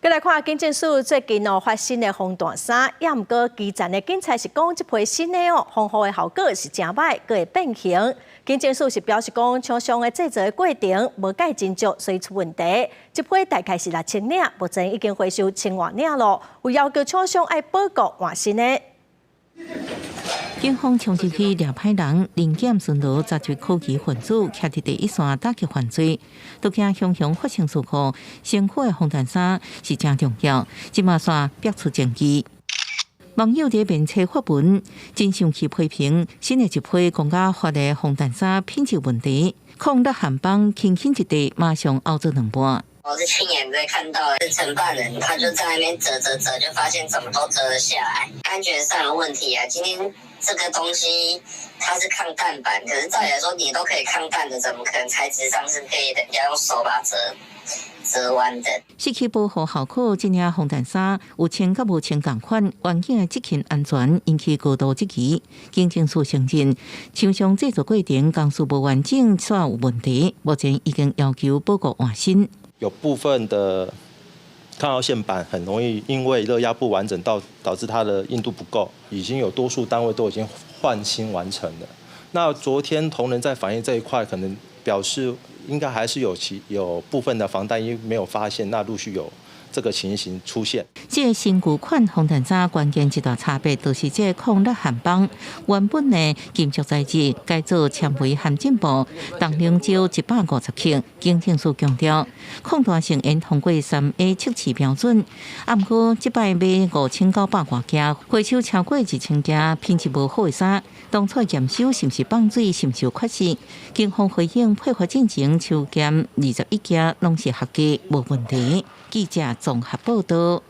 再来看警政署最近发生的防弹衫，也毋过基层的警察是讲，这批新的防护的效果是真歹，佫会变形。警政署是表示讲，厂商的制作的过程无解真足，所以出问题。这批大概是6000领，目前已经回收1000多领了，有要求厂商要报告换新的。警方长期去抓歹人，零检巡逻抓住科技分子，徛伫第一线打击犯罪。都惊雄雄发生事故，辛苦的防弹衫是真重要，即马煞逼出证据。网友在面册发文，真生气批评新的一批公家发的防弹衫品质问题，抗日韩邦轻轻一地，马上凹做2半。我是亲眼被看到，承办人他就在那边折，就发现怎么都折得下来，安全上有问题啊。今天这个东西它是抗弹板，可是照理来说你都可以抗弹的，怎么可能材质上是可以人家用手把它折弯的？失去保护效果，这领防弹衫有穿甲无穿同款，环境的执勤安全引起高度质疑。警政署承认，厂商制作过程工序无完整，煞有问题，目前已经要求报告换新。有部分的抗凹线板很容易因为热压不完整导致它的硬度不够，已经有多数单位都已经换新完成了。那昨天同仁在反映这一块，可能表示应该还是有部分的防弹衣没有发现，那陆续有这个情形出现。这个新旧款防弹衫关键一大差别，就是这抗日韩邦原本的金属材质改做纤维含进步，重量少150克。警政署强调，抗弹性应通过3A 测试标准。啊，不过这摆卖5900多件，回收超过1000件，品质无好的衫，当初验收是毋是放水，是毋是有缺失？警方回应配合进程抽检21件，拢是合格，无问题。记者综合报道。